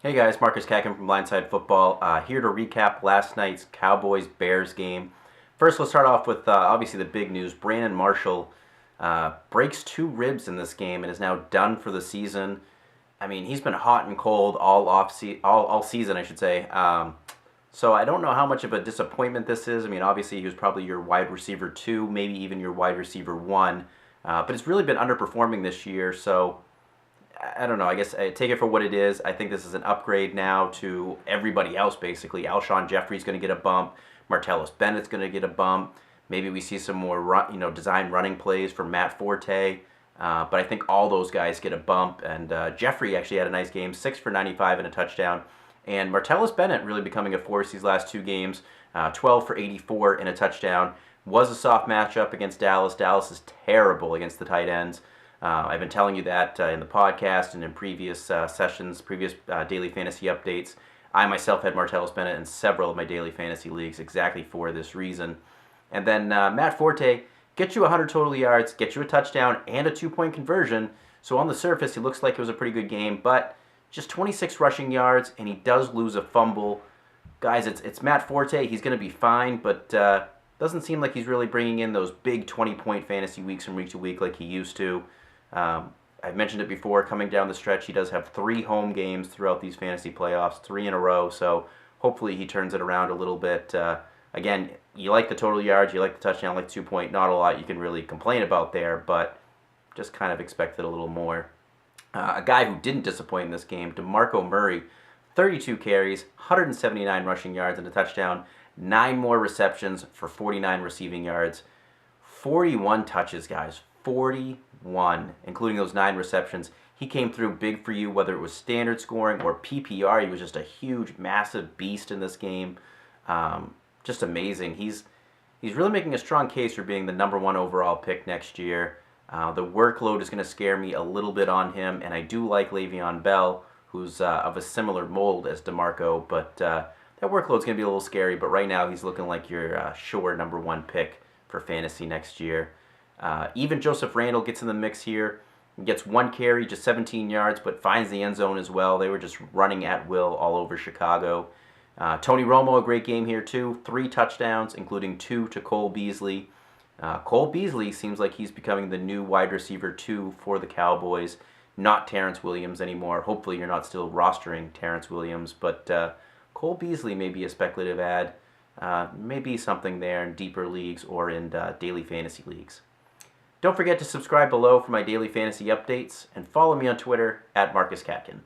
Hey guys, Marcus Kacken from Blindside Football, here to recap last night's Cowboys-Bears game. First, let's start off with obviously the big news. Brandon Marshall breaks two ribs in this game and is now done for the season. I mean, he's been hot and cold all season, I should say. So I don't know how much of a disappointment this is. I mean, obviously he was probably your wide receiver two, maybe even your wide receiver one, but it's really been underperforming this year. So I don't know. I guess I take it for what it is. I think this is an upgrade now to everybody else, basically. Alshon Jeffrey's going to get a bump. Martellus Bennett's going to get a bump. Maybe we see some more design running plays from Matt Forte. But I think all those guys get a bump. And Jeffrey actually had a nice game, 6 for 95 and a touchdown. And Martellus Bennett really becoming a force these last two games, 12 for 84 and a touchdown. Was a soft matchup against Dallas. Dallas is terrible against the tight ends. I've been telling you that in the podcast and in previous sessions, previous daily fantasy updates. I myself had Martellus Bennett in several of my daily fantasy leagues exactly for this reason. And then Matt Forte gets you 100 total yards, gets you a touchdown, and a 2-point conversion. So on the surface, it looks like it was a pretty good game, but just 26 rushing yards, and he does lose a fumble. Guys, it's Matt Forte. He's going to be fine, but doesn't seem like he's really bringing in those big 20-point fantasy weeks from week to week like he used to. I've mentioned it before, coming down the stretch, he does have 3 home games throughout these fantasy playoffs, 3 in a row, so hopefully he turns it around a little bit. Again, you like the total yards, you like the touchdown, like 2-point, not a lot you can really complain about there, but just kind of expected a little more. A guy who didn't disappoint in this game, DeMarco Murray, 32 carries, 179 rushing yards and a touchdown, 9 more receptions for 49 receiving yards, 41 touches, guys. 41, including those 9 receptions. He came through big for you, whether it was standard scoring or PPR. He was just a huge, massive beast in this game. Just amazing. He's really making a strong case for being the number 1 overall pick next year. The workload is going to scare me a little bit on him, and I do like Le'Veon Bell, who's of a similar mold as DeMarco, but that workload's going to be a little scary, but right now he's looking like your sure number 1 pick for fantasy next year. Even Joseph Randle gets in the mix here. He gets 1 carry, just 17 yards, but finds the end zone as well. They were just running at will all over Chicago. Tony Romo, a great game here too. 3 touchdowns, including 2 to Cole Beasley. Cole Beasley seems like he's becoming the new wide receiver 2 for the Cowboys. Not Terrence Williams anymore. Hopefully you're not still rostering Terrence Williams, but Cole Beasley may be a speculative ad. Maybe something there in deeper leagues or in daily fantasy leagues. Don't forget to subscribe below for my daily fantasy updates and follow me on Twitter at Marcus Katkin.